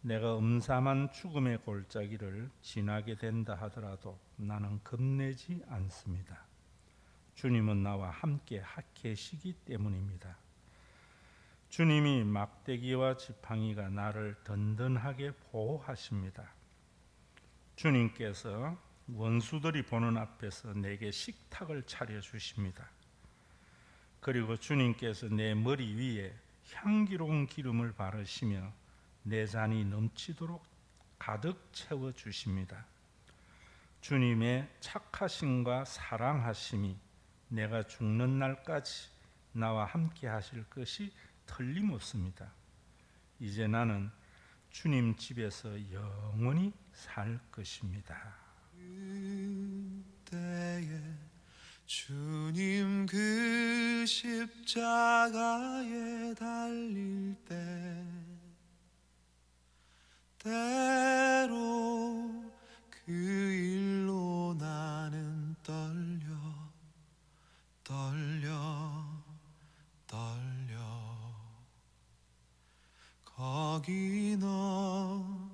내가 음담한 죽음의 골짜기를 지나게 된다 하더라도 나는 겁내지 않습니다. 주님은 나와 함께 계시기 때문입니다. 주님이 막대기와 지팡이가 나를 든든하게 보호하십니다. 주님께서 원수들이 보는 앞에서 내게 식탁을 차려주십니다. 그리고 주님께서 내 머리 위에 향기로운 기름을 바르시며 내 잔이 넘치도록 가득 채워 주십니다. 주님의 착하심과 사랑하심이 내가 죽는 날까지 나와 함께 하실 것이 틀림없습니다. 이제 나는 주님 집에서 영원히 살 것입니다. 그때에 주님 그 십자가에 달릴 때 때로 그 일로 나는 떨려 거기 너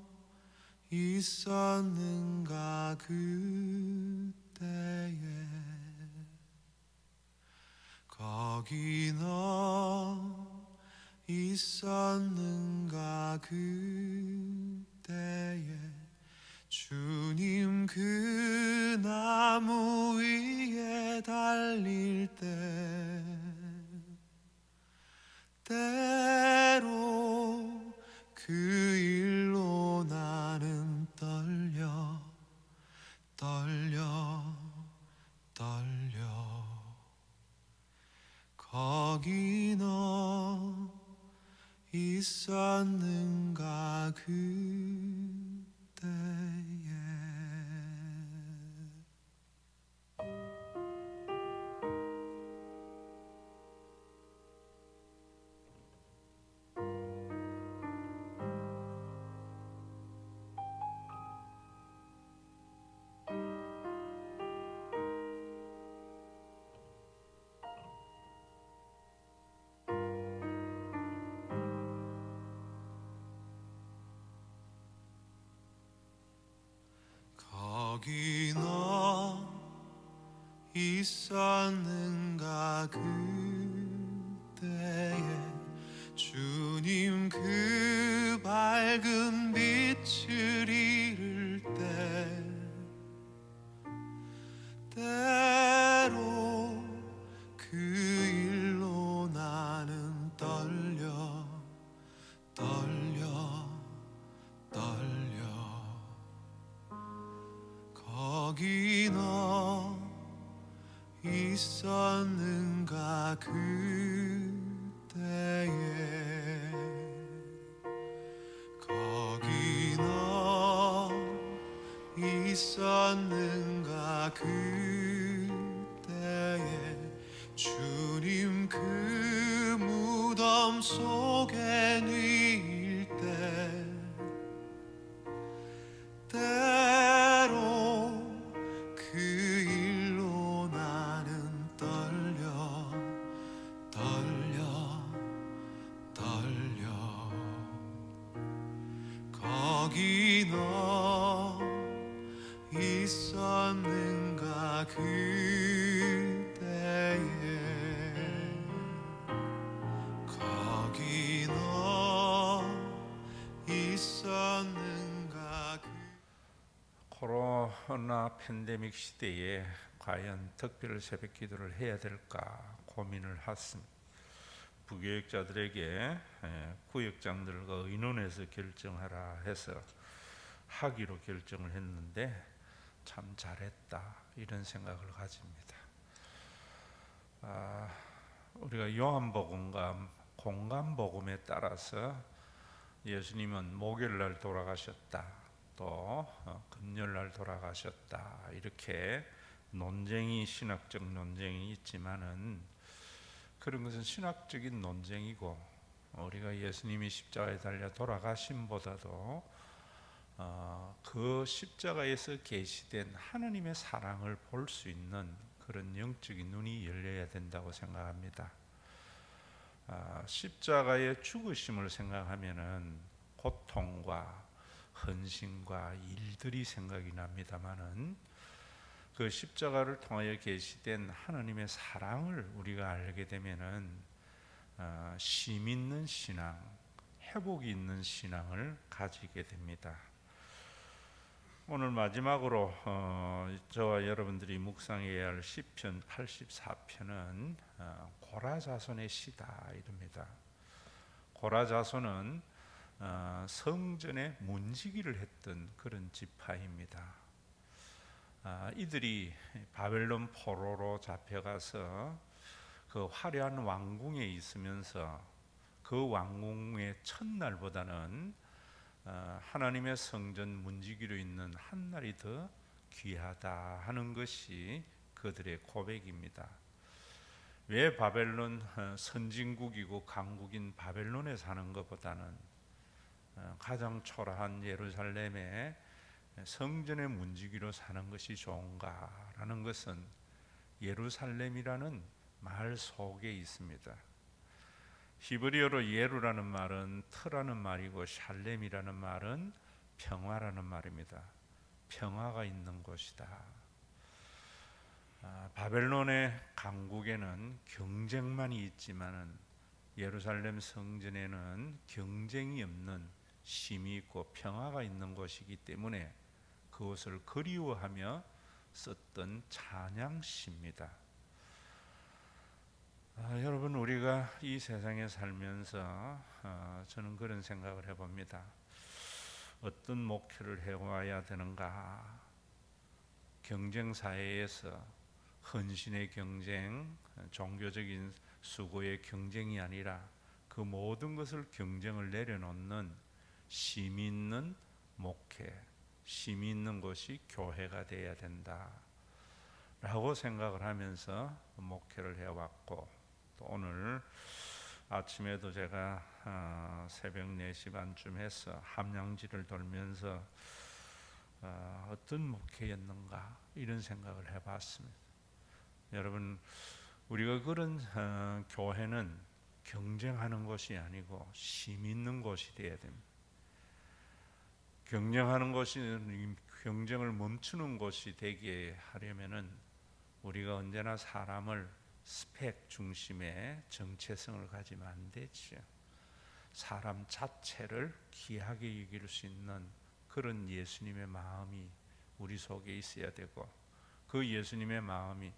있었는가 그때에 거기 너 있었는가 그때에 주님 그 나무 위에 달릴 때 때로 그 일로 나는 떨려 거기 너 있었는가 그때에 거기 너 있었는가 그때에 주님 그 밝은 빛을 잃을 때 때로 그 일로 나는 떨려 거기 너 있었는가 그때에 거기 너 있었는가 그때에 주님 그 무덤 속에 누일 때 때로 그 일로 나는 떨려 거기 너 있었는가 그때에 거기 너 있었는가 코로나 팬데믹 시대에 과연 특별 새벽 기도를 해야 될까 고민을 했습니다. 부교역자들에게 구역장들과 의논해서 결정하라 해서 하기로 결정을 했는데 참 잘했다 이런 생각을 가집니다. 우리가 요한복음과 공간복음에 따라서 예수님은 목요일날 돌아가셨다, 또 금요일날 돌아가셨다 이렇게 신학적 논쟁이 있지만은 그런 것은 신학적인 논쟁이고 우리가 예수님이 십자가에 달려 돌아가심보다도 그 십자가에서 계시된 하나님의 사랑을 볼 수 있는 그런 영적인 눈이 열려야 된다고 생각합니다. 십자가의 죽으심을 생각하면은 고통과 헌신과 일들이 생각이 납니다마는 그 십자가를 통하여 계시된 하나님의 사랑을 우리가 알게 되면은 심 있는 신앙, 회복이 있는 신앙을 가지게 됩니다. 오늘 마지막으로 저와 여러분들이 묵상해야 할 시편 84편은 고라자손의 시다 이럽니다. 고라자손은 성전의 문지기를 했던 그런 지파입니다. 이들이 바벨론 포로로 잡혀가서 그 화려한 왕궁에 있으면서 그 왕궁의 첫날보다는 하나님의 성전 문지기로 있는 한 날이 더 귀하다 하는 것이 그들의 고백입니다. 왜 바벨론 선진국이고 강국인 바벨론에 사는 것보다는 가장 초라한 예루살렘에 성전의 문지기로 사는 것이 좋은가라는 것은 예루살렘이라는 말 속에 있습니다. 히브리어로 예루라는 말은 터라는 말이고 샬렘이라는 말은 평화라는 말입니다. 평화가 있는 곳이다. 바벨론의 강국에는 경쟁만이 있지만은 예루살렘 성전에는 경쟁이 없는 쉼이 있고 평화가 있는 곳이기 때문에 그것을 그리워하며 썼던 찬양시입니다. 여러분, 우리가 이 세상에 살면서 저는 그런 생각을 해봅니다. 어떤 목표를 해와야 되는가? 경쟁 사회에서 헌신의 경쟁, 종교적인 수고의 경쟁이 아니라 그 모든 것을 경쟁을 내려놓는 쉼 있는 목회, 쉼 있는 곳이 교회가 되어야 된다라고 생각을 하면서 목회를 해왔고, 또 오늘 아침에도 제가 새벽 4시 반쯤 해서 함양지를 돌면서 어떤 목회였는가 이런 생각을 해봤습니다. 여러분, 우리가 그런 교회는 경쟁하는 것이 아니고 쉼 있는 곳이 되어야 됩니다. 경쟁하는 것이 경쟁을 멈추는 곳이 되게 하려면은 우리가 언제나 사람을 스펙 중심의 정체성을 가지면 안 되죠. 사람 자체를 귀하게 여길 수 있는 그런 예수님의 마음이 우리 속에 있어야 되고, 그 예수님의 마음이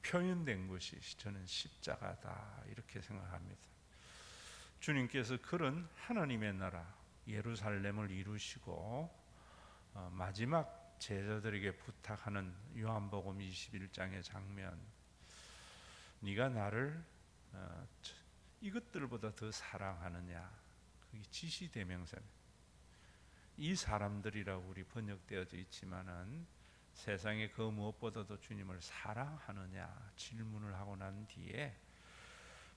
표현된 것이 저는 십자가다 이렇게 생각합니다. 주님께서 그런 하나님의 나라 예루살렘을 이루시고 마지막 제자들에게 부탁하는 요한복음 21장의 장면, 네가 나를 이것들보다 더 사랑하느냐, 그게 지시대명사입니다. 이 사람들이라고 우리 번역되어져 있지만은 세상에 그 무엇보다도 주님을 사랑하느냐 질문을 하고 난 뒤에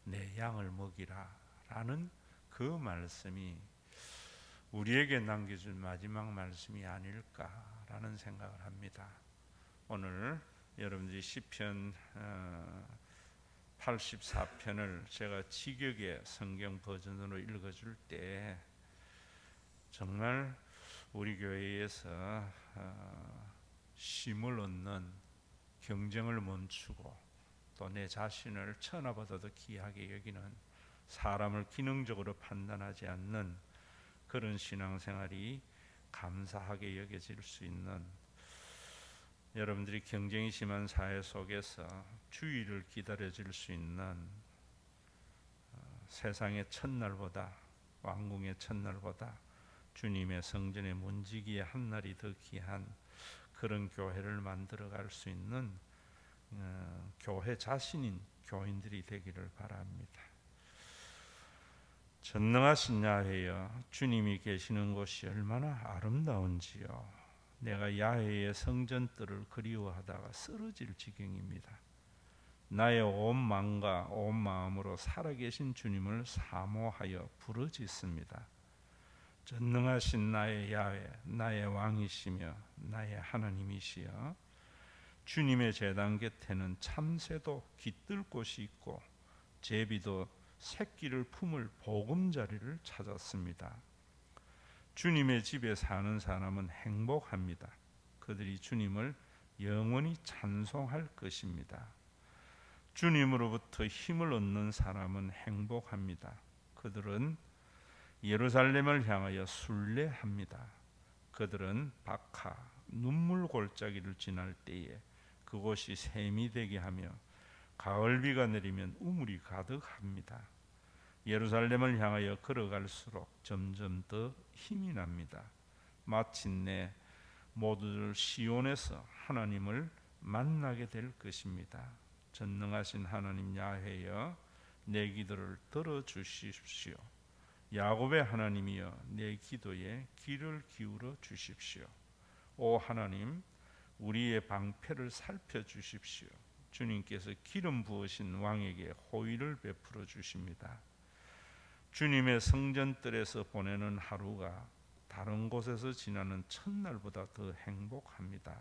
내 양을 먹이라 라는 그 말씀이 우리에게 남겨준 마지막 말씀이 아닐까라는 생각을 합니다. 오늘 여러분들이 시편 84편을 제가 지격의 성경 버전으로 읽어줄 때 정말 우리 교회에서 쉼을 얻는, 경쟁을 멈추고 또 내 자신을 천하보다도 귀하게 여기는, 사람을 기능적으로 판단하지 않는 그런 신앙생활이 감사하게 여겨질 수 있는, 여러분들이 경쟁이 심한 사회 속에서 주의를 기다려질 수 있는, 세상의 첫날보다, 왕궁의 첫날보다 주님의 성전의 문지기의 한 날이 더 귀한 그런 교회를 만들어갈 수 있는 교회 자신인 교인들이 되기를 바랍니다. 전능하신 야훼여, 주님이 계시는 곳이 얼마나 아름다운지요. 내가 야훼의 성전들을 그리워하다가 쓰러질 지경입니다. 나의 온 마음과 온 마음으로 살아계신 주님을 사모하여 부르짖습니다. 전능하신 나의 야훼, 나의 왕이시며 나의 하나님이시여, 주님의 제단 곁에는 참새도 깃들 곳이 있고 제비도 새끼를 품을 보금자리를 찾았습니다. 주님의 집에 사는 사람은 행복합니다. 그들이 주님을 영원히 찬송할 것입니다. 주님으로부터 힘을 얻는 사람은 행복합니다. 그들은 예루살렘을 향하여 순례합니다. 그들은 박하, 눈물 골짜기를 지날 때에 그곳이 샘이 되게 하며 가을비가 내리면 우물이 가득합니다. 예루살렘을 향하여 걸어갈수록 점점 더 힘이 납니다. 마침내 모두들 시온에서 하나님을 만나게 될 것입니다. 전능하신 하나님 야훼여, 내 기도를 들어주십시오. 야곱의 하나님이여, 내 기도에 귀를 기울여 주십시오. 오 하나님, 우리의 방패를 살펴주십시오. 주님께서 기름 부으신 왕에게 호의를 베풀어 주십니다. 주님의 성전뜰에서 보내는 하루가 다른 곳에서 지나는 첫날보다 더 행복합니다.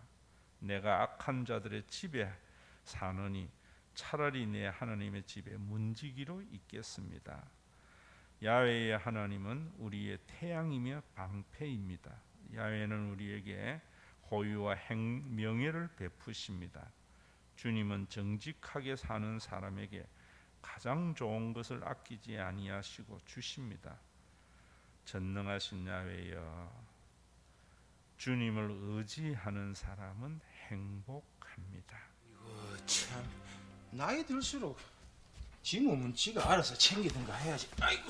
내가 악한 자들의 집에 사느니 차라리 내 하나님의 집에 문지기로 있겠습니다. 야훼의 하나님은 우리의 태양이며 방패입니다. 야훼는 우리에게 호의와 명예를 베푸십니다. 주님은 정직하게 사는 사람에게 가장 좋은 것을 아끼지 아니하시고 주십니다. 전능하신 야훼여, 주님을 의지하는 사람은 행복합니다. 참, 나이 들수록 지 몸은 지가 알아서 챙기든가 해야지. 아이고,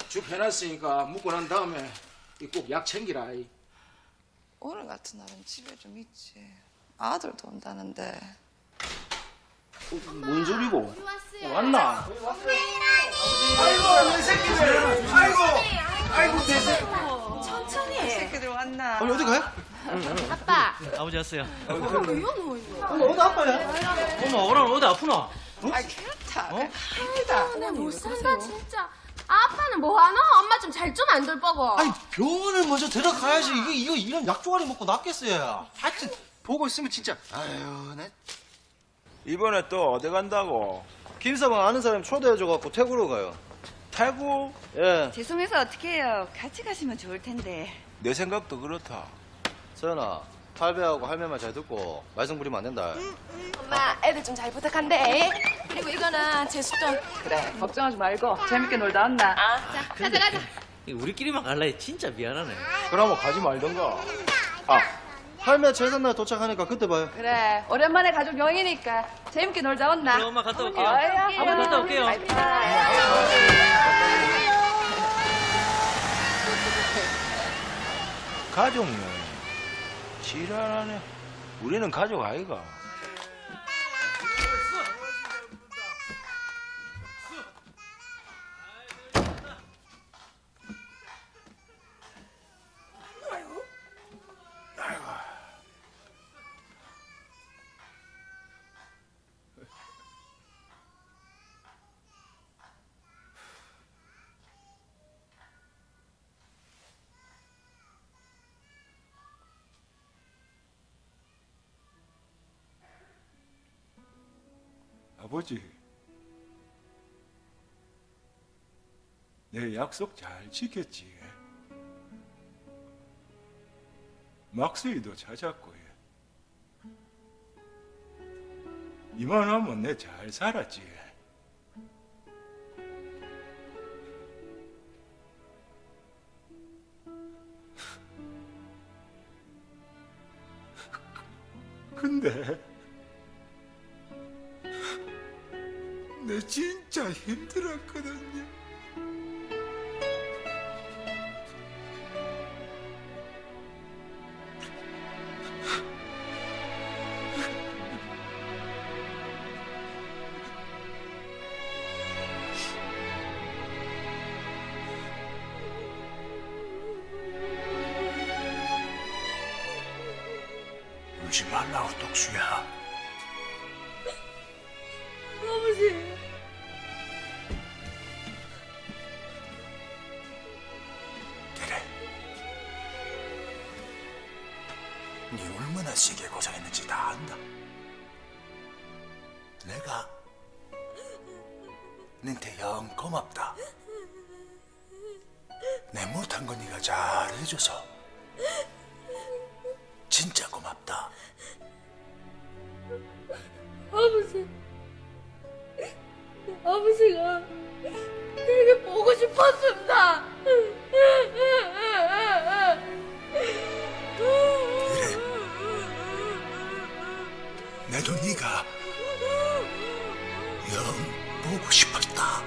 죽 해놨으니까 묵고 난 다음에 꼭 약 챙기라. 오늘 같은 날은 집에 좀 있지. 아들도 온다는데. 뭔 소리고? 왔어요. 왔나? 천천히. 새끼들 왔나? 어디 가요? 아빠. 아버지 왔어요. 어디 아빠야? 엄마 오늘 어디 아프나? 아, 괜찮다. 아니다. 나못 산다 진짜. 아빠는 뭐 하나? 엄마 좀 잘 좀 안 돌보고. 아니 병원을 먼저 들어가야지. 이거 이런 약 조가리 먹고 낫겠어요. 하여튼 보고 있으면 진짜. 아유, 내 이번에 또 어디 간다고? 김서방 아는 사람 초대해줘갖고 태국으로 가요. 태국? 예. 죄송해서 어떻게 해요? 같이 가시면 좋을 텐데. 내 생각도 그렇다. 서연아, 할배하고 할매만 잘 듣고 말썽 부리면 안 된다. 엄마, 애들 좀 잘 부탁한대. 그리고 이거는 제수 좀. 그래, 걱정하지 말고 재밌게 놀다 왔나? 자, 가자. 우리끼리만 갈라 해. 진짜 미안하네. 그러면 가지 말던가. 아, 할매 제삿날 도착하니까 그때 봐요. 그래, 오랜만에 가족 여행이니까 재밌게 놀자 왔나? 그래, 엄마 갔다 올게요. 어이, 아버지 갔다 올게요. 가족 여행. 지랄하네. 우리는 가족 아이가. 아버지, 내 약속 잘 지켰지. 막수이도 찾았고, 이만하면 내 잘 살았지. 근데 내 진짜 힘들었거든요. 울지 말라고, 똑수야. 아버지. 그래. 네 얼마나 세게 고생했는지 다 안다. 내가 너한테 영 고맙다. 내 못한 거 네가 잘 해줘서 진짜 고맙다. 아버지. 아버지가 되게 보고 싶었습니다. 그래. 나도 네가 영 보고 싶었다.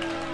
아,